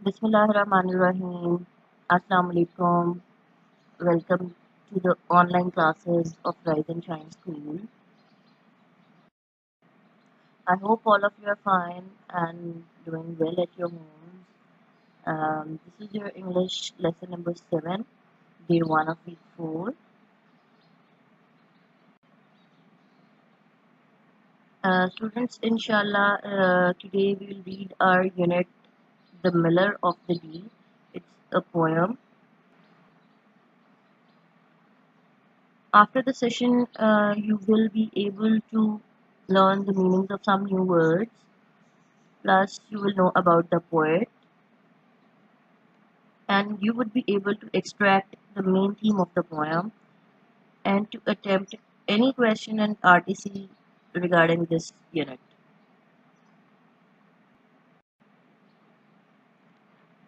Bismillahirrahmanirrahim. Assalamu alaikum. Welcome to the online classes of Rise and Shine School. I hope all of you are fine and doing well at your homes. This is your English lesson number 7, day 1 of week 4. Students, inshallah, today we will read our unit, The Miller of the Dee. It's a poem. After the session, you will be able to learn the meanings of some new words. Plus, you will know about the poet, and you would be able to extract the main theme of the poem and to attempt any question and RTC regarding this unit.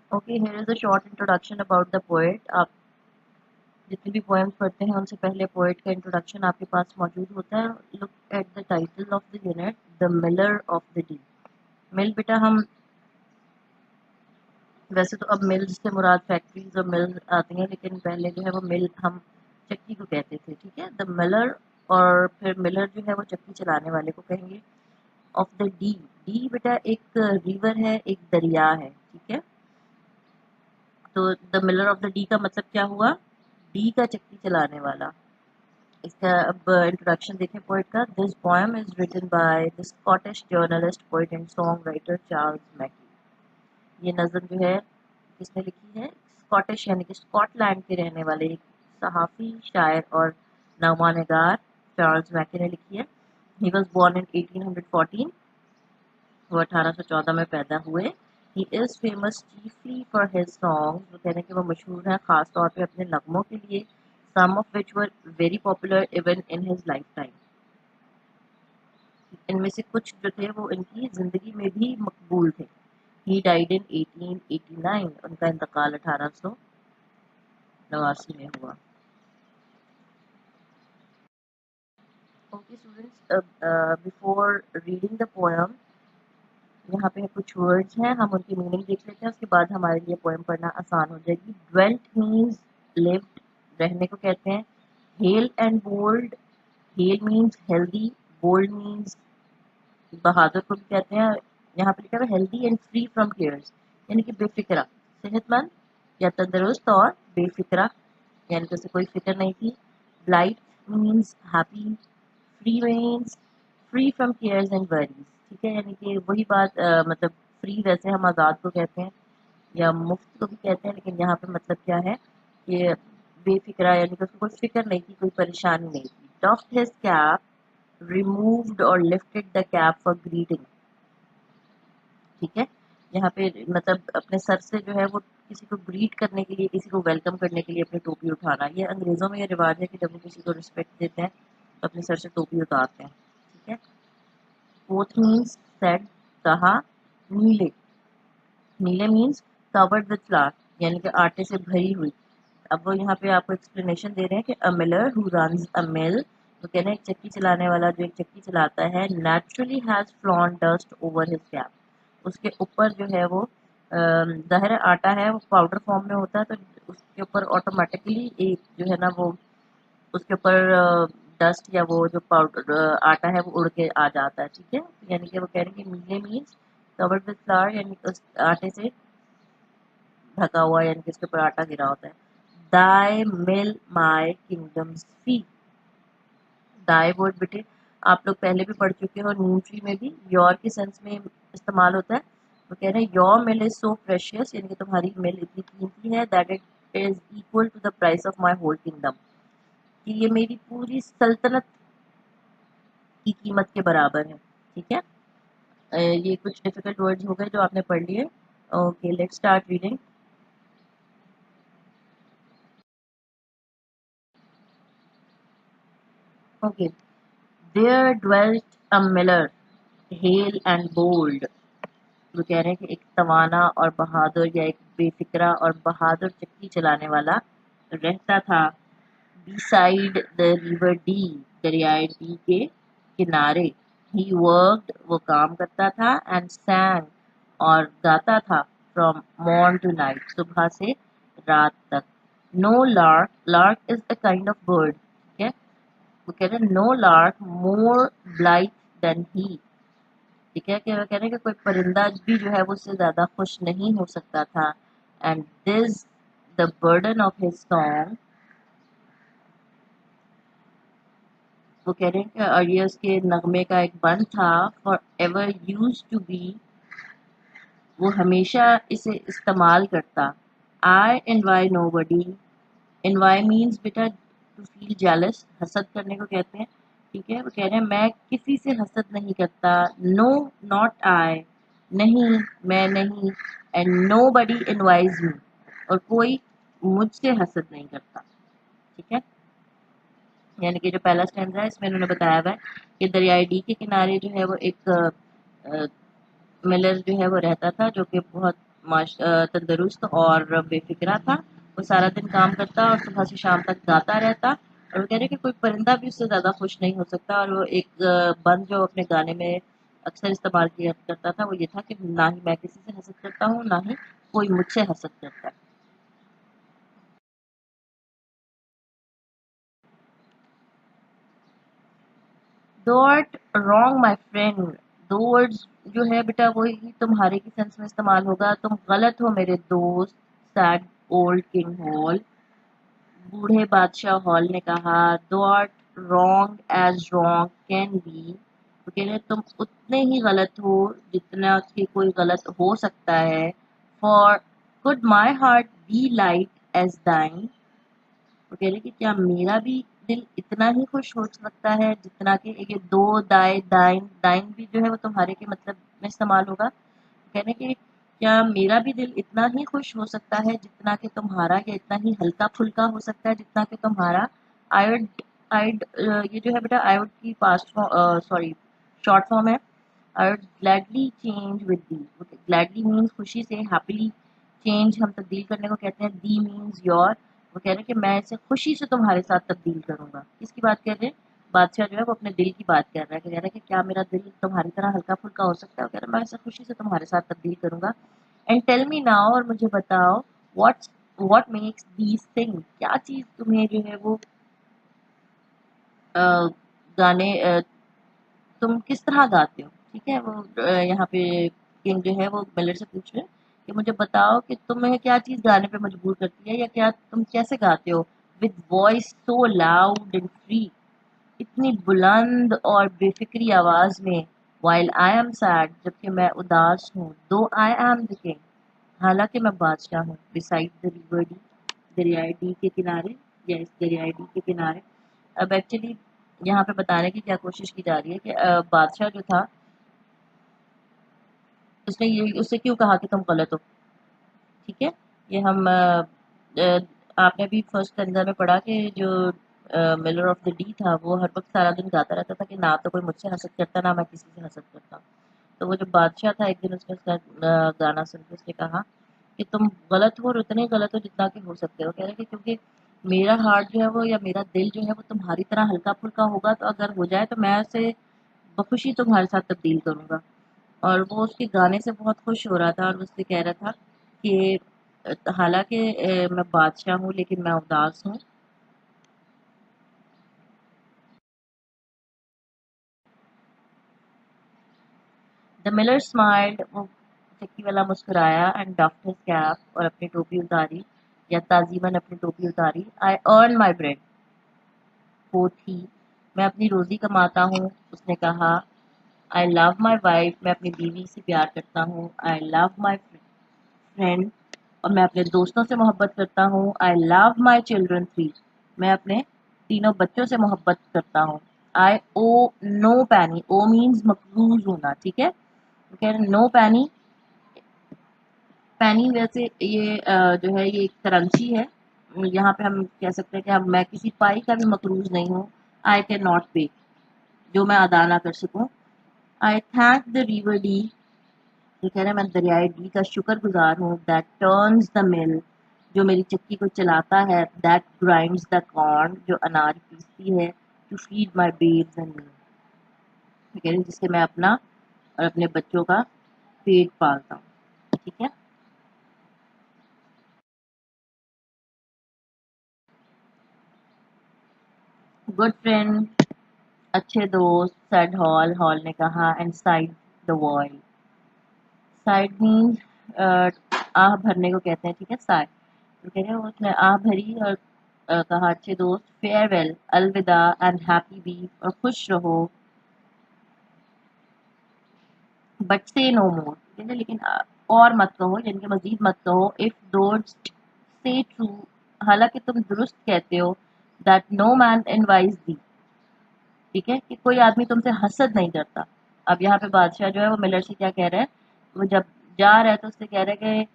Okay, here is a short introduction about the poet. आप जितने भी poems पढ़ते हैं उनसे पहले poet का introduction आपके पास मौजूद होता है. Look at the title of the unit, The Miller of the Dee. मिल बेटा हम वैसे तो अब मिल से मुराद फैक्ट्रीज और मिल आती हैं, लेकिन पहले जो है वो मिल हम चक्की को कहते थे. ठीक है, द मिलर, और फिर मिलर जो है वो चक्की चलाने वाले को कहेंगे. ऑफ द डी, डी बेटा एक रिवर है, एक दरिया है. ठीक है, तो the Miller of the D का मतलब क्या हुआ? डी का चक्की चलाने वाला. इसका अब इंट्रोडक्शन देखें पोएट का. This poem is written by the Scottish journalist, poet and songwriter Charles Mackay. ये नज़म जो है किसने लिखी है? स्कॉटिश यानी कि स्कॉटलैंड के रहने वाले एक सहाफ़ी, शायर और नगमा-निगार चार्ल्स मैकी ने लिखी है. He was born in 1814. वो 1814 में पैदा हुए. He is famous chiefly for his songs. वो कहने के वो मशहूर हैं ख़ास तौर पे अपने नगमों के लिए. Some of which were very popular even in his lifetime. इनमें से कुछ जो थे वो इनकी ज़िंदगी में भी मकबूल थे. He died in 1889. उनका इंतकाल 1889 में हुआ. Okay students, before reading the poem, यहाँ पे कुछ words हैं, हम उनकी meaning देख लेते हैं, उसके बाद हमारे लिए poem पढ़ना आसान हो जाएगी. Dwelt means lived, रहने को कहते हैं. Hale and bold, hale means healthy, bold means बहादुर को भी कहते हैं. यहाँ पे लिखा है healthy and free from cares, यानी कि बेफिक्रा, सेहतमंद या तंदुरुस्त और बेफिक्रा, यानी कि उसे कोई फिक्र नहीं थी. Blight means happy, free means free from cares and worries. ठीक है, यानी कि वही बात, मतलब फ्री वैसे हम आज़ाद को कहते हैं या मुफ्त को भी कहते हैं, लेकिन यहाँ पे मतलब क्या है कि बेफिक्रा, यानी कि उसको कोई फिक्र नहीं थी, कोई परेशानी नहीं थी. Doffed his cap, removed or lifted the cap for greeting. ठीक है, यहाँ पे मतलब अपने सर से जो है वो किसी को ग्रीट करने के लिए, किसी को वेलकम करने के लिए अपनी टोपी उठाना. ये अंग्रेजों में ये रिवाज है कि जब वो किसी को रिस्पेक्ट देते हैं तो अपने सर से टोपी उतारते हैं. ठीक है. फोर्थ मीन्स सेड, कहा. नीले, नीले मीन्स कवर्ड विद फ्लावर, यानी कि आटे से भरी हुई. अब वो यहाँ पे आपको एक्सप्लेनेशन दे रहे हैं कि अ मिलर हु रन्स अ मिल, तो कहना है एक चक्की चलाने वाला जो एक चक्की चलाता है, naturally has flown dust over his cap. उसके ऊपर जो है वो ज़ाहिर है आटा है, वो पाउडर फॉर्म में होता है, तो उसके ऊपर ऑटोमेटिकली एक जो है ना वो उसके ऊपर डस्ट या वो जो पाउडर आटा है वो उड़ के आ जाता है. ठीक है, यानी कि वो कह रहे हैं कि मीले मीन्स कवर्ड विद फ्लावर, यानी कि उस आटे से ढका हुआ, यानी कि उसके ऊपर आटा गिरा होता है. Thy mill my kingdom's feet. Dai word बेटे आप लोग पहले भी पढ़ चुके हो, नीम ट्री में भी योर के सेंस में इस्तेमाल होता है. वो कह रहे हैं your mill is so precious, यानी कि तुम्हारी मिल इतनी कीमती है, that it is equal to the price of my whole kingdom, कि ये मेरी पूरी सल्तनत की कीमत के बराबर है. ठीक है, ये कुछ डिफिकल्ट वर्ड्स हो गए जो आपने पढ़ लिए. Okay, let's start reading. Okay. There dwelt a miller, hale and bold. वो कह रहे हैं कि एक तवाना और बहादुर या एक बेफिक्रा और बहादुर चक्की चलाने वाला रहता था. beside the river डी, दरियाए डी के किनारे. he worked, वो काम करता था, and sang, और गाता था, फ्रॉम मॉर्न टू नाइट, सुबह से रात तक। No lark, lark is a kind of bird, ठीक है। वो कह रहे हैं no lark more blithe than he, ठीक है, कि वो कह रहे हैं कि कोई परिंदा भी जो है वो उससे ज्यादा खुश नहीं हो सकता था। And this the burden of his song, वो कह रहे हैं कि और ये उसके नगमे का एक बंद था, for ever use to be, वो हमेशा इसे इस्तेमाल करता। I envy nobody, envy means बेटा टू फील जेलस, हसद करने को कहते हैं, ठीक है। वो कह रहे हैं मैं किसी से हसद नहीं करता, नो नॉट आई, नहीं मैं नहीं, एंड नो बडी इनवाइज मी, और कोई मुझसे हसद नहीं करता, ठीक है। यानी कि जो पहला स्टैंजा है इसमें उन्होंने बताया हुआ है कि दरियाई डी के किनारे जो है वो एक मिलर जो है वो रहता था, जो कि बहुत तंदुरुस्त और बेफिक्रा था। वो सारा दिन काम करता और सुबह से शाम तक गाता रहता, और वो कह रहे कि कोई परिंदा भी उससे ज़्यादा खुश नहीं हो सकता। और वो एक बंद जो अपने गाने में अक्सर इस्तेमाल किया करता था वो ये था कि ना ही मैं किसी से हसद करता हूँ, ना ही कोई मुझसे हसद करता है। डोंट रॉन्ग माय फ्रेंड, दो वर्ड्स जो है बेटा वही तुम्हारे की सेंस में इस्तेमाल होगा, तुम गलत हो मेरे दोस्त। सैड ओल्ड किंग हॉल, बूढ़े बादशाह हॉल ने कहा। Don't wrong as wrong can be, तो कह रहे तुम उतने ही गलत हो जितना कि कोई गलत हो सकता है। For could my heart be light as thine, वो कह रहे कि क्या मेरा भी दिल इतना ही खुश हो सकता है जितना कि ये दो दाए दाइन, दाइन भी जो है वो तुम्हारे के मतलब में इस्तेमाल होगा। कह रहे कि क्या मेरा भी दिल इतना ही खुश हो सकता है जितना कि तुम्हारा, या इतना ही हल्का फुल्का हो सकता है जितना कि तुम्हारा। आइड, आइड ये जो है बेटा आइड की पास्ट सॉरी शॉर्ट फॉर्म है। I would gladly change with the, gladly means खुशी से, हैप्पीली चेंज हम तब्दील करने को कहते हैं, दी मीन्स योर। वो कह रहे हैं कि मैं इसे खुशी से तुम्हारे साथ तब्दील करूंगा। किसकी बात कर रहे हैं? बादशाह जो है वो अपने दिल की बात कर रहा है, कि कह रहा है कि क्या मेरा दिल तुम्हारी तरह हल्का फुल्का हो सकता है। वो कह रहा है मैं इसे खुशी से तुम्हारे साथ तब्दील करूंगा। एंड टेल मी नाउ, और मुझे बताओ, व्हाट मेक्स दीज थिंग, क्या चीज तुम्हें जो है वो अ, गाने तुम किस तरह गाते हो, ठीक है। वो यहाँ पे किंग जो है वो मिलर से पूछ रहे हैं कि मुझे बताओ कि तुम्हें क्या चीज गाने पे मजबूर करती है, या क्या तुम कैसे गाते हो। With voice so loud and free, इतनी बुलंद और बेफिक्री आवाज में। वाइल आई एम सैड, जबकि मैं उदास हूँ। दो आई एम द किंग, हालांकि मैं बादशाह हूँ। बिसाइड द रिवर डी, दरियाई डी के किनारे, या इस दरियाई डी के किनारे। अब एक्चुअली यहाँ पे बताने की क्या कोशिश की जा रही है कि बादशाह जो था उसने ये उससे क्यों कहा कि तुम गलत हो, ठीक है। ये हम अ, आपने भी फर्स्ट स्टैंजा में पढ़ा कि जो मिलर ऑफ द डी था वो हर वक्त सारा दिन गाता रहता था कि ना तो कोई मुझसे हसद करता, ना मैं किसी से हसद करता। तो वो जो बादशाह था एक दिन उसने उसका गाना सुन के उसने कहा कि तुम गलत हो और उतने गलत हो जितना कि हो सकते हो। कह रहे कि क्योंकि मेरा हार्ट जो है वो, या मेरा दिल जो है वो तुम्हारी तरह हल्का फुल्का होगा, तो अगर हो जाए तो मैं उसे बखुशी तुम्हारे साथ तब्दील करूंगा। और वो उसके गाने से बहुत खुश हो रहा था, और उससे कह रहा था कि हालांकि मैं बादशाह हूँ लेकिन मैं उदास हूँ। द मिलर स्माइल्ड, वो चक्की वाला मुस्कुराया, एंड डॉफ्ड हिज कैप, और अपनी टोपी उतारी, या ताजीमन अपनी टोपी उतारी। आई अर्न माई ब्रेड, वो थी, मैं अपनी रोजी कमाता हूँ, उसने कहा। आई लव माई वाइफ, मैं अपनी बीवी से प्यार करता हूँ। आई लव माई फ्रेंड, और मैं अपने दोस्तों से मोहब्बत करता हूँ। I love my children three, मैं अपने तीनों बच्चों से मोहब्बत करता हूँ। आई ओ नो पैनी, ओ मीन्स मकरूज होना, ठीक है। कह रहे नो पैनी, पैनी वैसे ये जो है ये एक करेंसी है। यहाँ पे हम कह सकते हैं कि हम मैं किसी पाई का भी मकरूज नहीं हूँ। आई कैन नॉट पे, जो मैं अदा ना कर सकूँ। आई थैंक द रिवर डी, ये कह रहे हैं मैं दरियाई डी का शुक्रगुजार हूँ। दैट टर्न्स द मिल, जो मेरी चक्की को चलाता है। दैट ग्राइंड्स द कॉर्न, जो अनाज पीसती है। To feed my babes and me, ये कह रहे हैं जिससे मैं अपना और अपने बच्चों का पेट पालता हूँ, ठीक है। गुड फ्रेंड, अच्छे दोस्त, सेड हॉल, हॉल ने कहा, and sighed the void. Sighed means आह भरने को कहते हैं, ठीक है, साइड। तो कह रहे हैं उसने आह भरी और कहा अच्छे दोस्त, फेयरवेल, अलविदा, एंड हैप्पी बी, और खुश रहो, बट से नो मोर, कहते हैं लेकिन और मत कहो, यानी कि मजीद मत कहो, इफ डोंट से ट्रू, हालांकि तुम दुरुस्त कहते हो, दैट नो मैन एनवाइज दी, ठीक है, कि कोई आदमी तुमसे हसद नहीं करता। अब यहाँ पे बादशाह जो है वो मिलर से क्या कह रहा है, वो जब जा रहा है तो उससे कह रहा है कि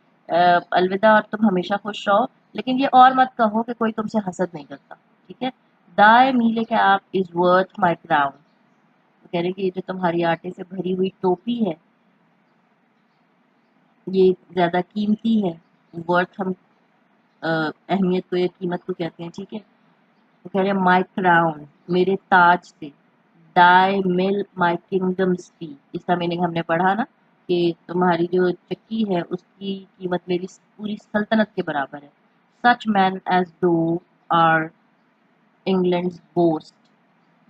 अलविदा और तुम हमेशा खुश रहो, लेकिन ये और मत कहो कि कोई तुमसे हसद नहीं करता, ठीक है। दाए मीले के आप इज वर्थ माई क्राउन, तो कह रहे हैं कि ये जो तुम्हारी आटे से भरी हुई टोपी है ये ज्यादा कीमती है। वर्थ हम अहमियत को या कीमत को कहते हैं, ठीक है। तो कह रहे हैं माई क्राउन, मेरे ताज से, दाई मिल माई किंगडम स्पी, इसका मीनिंग हमने पढ़ा ना कि तुम्हारी जो चक्की है उसकी कीमत मेरी पूरी सल्तनत के बराबर है। Such man as do are England boast.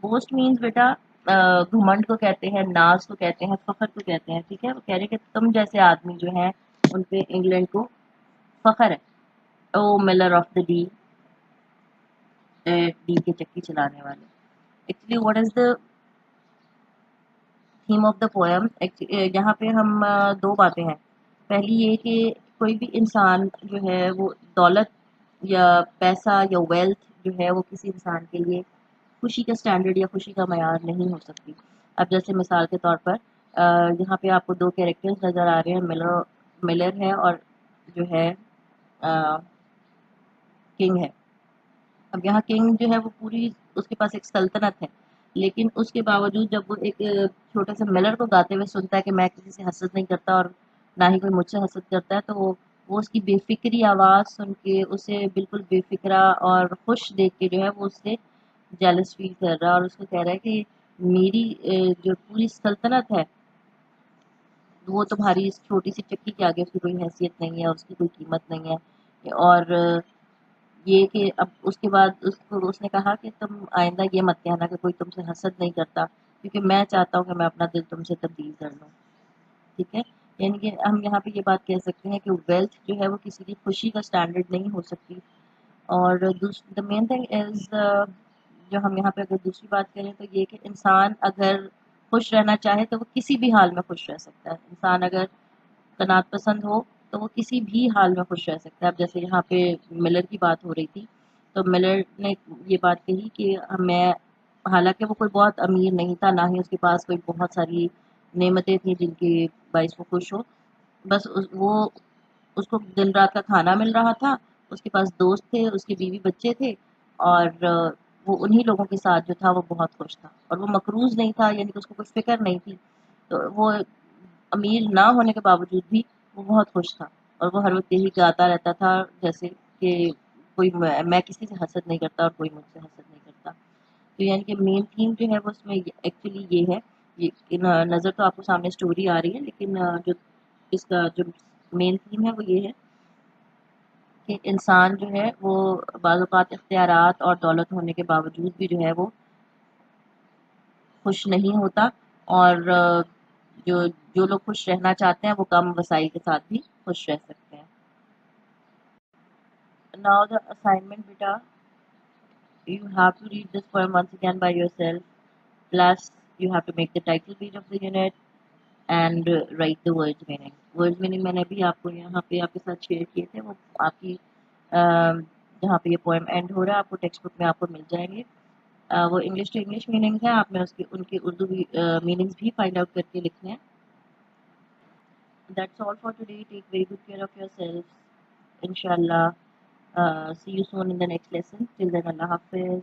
Boast means बेटा घुमंड को कहते हैं, नाज को कहते हैं, फखर को कहते हैं, ठीक है। वो कह रहे हैं कि तुम जैसे आदमी जो हैं उन पे इंग्लैंड को फखर है। O miller of the Dee, Dee के चक्की चलाने वाले। Actually what is the theme of the poem, यहाँ पे हम दो बातें हैं। पहली ये कि कोई भी इंसान जो है वो दौलत या पैसा या वेल्थ जो है वो किसी इंसान के लिए खुशी का स्टैंडर्ड या खुशी का मयार नहीं हो सकती। अब जैसे मिसाल के तौर पर यहाँ पे आपको दो कैरेक्टर्स नज़र आ रहे हैं, मिलर मिलर है और जो है किंग है। अब यहाँ किंग जो है वो पूरी उसके पास एक सल्तनत है, लेकिन उसके बावजूद जब वो एक छोटे से मिलर को गाते हुए सुनता है कि मैं किसी से हसद नहीं करता और ना ही कोई मुझसे हसद करता है, तो वो उसकी बेफिक्री आवाज़ सुन के उसे बिल्कुल बेफिक्रा और खुश देख के जो है वो उससे जेलस फील कर रहा है और उसको कह रहा है कि मेरी जो पूरी सल्तनत है वो तुम्हारी इस छोटी सी चक्की के आगे उसकी कोई हैसियत नहीं है, उसकी कोई कीमत नहीं है। और ये कि अब उसके बाद उसको उसने कहा कि तुम आइंदा ये मत कहना कि कोई तुमसे हसद नहीं करता, क्योंकि मैं चाहता हूँ कि मैं अपना दिल तुमसे तब्दील कर लूँ, ठीक है। यानी कि हम यहाँ पे ये बात कह सकते हैं कि वेल्थ जो है वो किसी की खुशी का स्टैंडर्ड नहीं हो सकती। और द मेन थिंग इज, जो हम यहाँ पे अगर दूसरी बात करें तो ये कि इंसान अगर खुश रहना चाहे तो वो किसी भी हाल में खुश रह सकता है। इंसान अगर कनात पसंद हो तो वो किसी भी हाल में खुश रह सकता है। अब जैसे यहाँ पे मिलर की बात हो रही थी, तो मिलर ने ये बात कही कि मैं, हालांकि वो कोई बहुत अमीर नहीं था, ना ही उसके पास कोई बहुत सारी नेमतें थी जिनके बाइस वो खुश हो, बस वो उसको दिन रात का खाना मिल रहा था, उसके पास दोस्त थे, उसकी बीवी बच्चे थे, और वो उन्हीं लोगों के साथ जो था वो बहुत खुश था, और वो मकरूज नहीं था, यानी कि उसको कोई फिक्र नहीं थी। तो वो अमीर ना होने के बावजूद भी वो बहुत खुश था, और वो हर वक्त यही गाता रहता था जैसे कि कोई मैं किसी से हसद नहीं करता और कोई मुझसे हसद नहीं करता। तो यानी कि मेन थीम जो है वो उसमें एक्चुअली ये है। ये नज़र तो आपको सामने स्टोरी आ रही है, लेकिन जो इसका जो मेन थीम है वो ये है कि इंसान जो है वो बाज़ औक़ात इख्तियारात और दौलत होने के बावजूद भी जो है वो खुश नहीं होता, और जो जो लोग खुश रहना चाहते हैं वो कम वसाइल के साथ भी खुश रह सकते हैं। नाउ द असाइनमेंट बेटा, you have to read this poem once again by yourself, plus you have to make the title page of the unit and write the words meaning. Words meaning मैंने भी आपको यहाँ पे आपके साथ share किए थे, वो आपकी जहाँ पे ये पोएम एंड हो रहा है आपको टेक्स्ट बुक में आपको मिल जाएंगे। वो इंग्लिश टू इंग्लिश मीनिंग्स हैं, आपने उसके उनके उर्दू भी मीनिंग्स भी फाइंड आउट करके लिखने हैं। That's all for today. Take very good care of yourselves. Inshallah. See you soon in the next lesson. Till then, Allah Hafiz.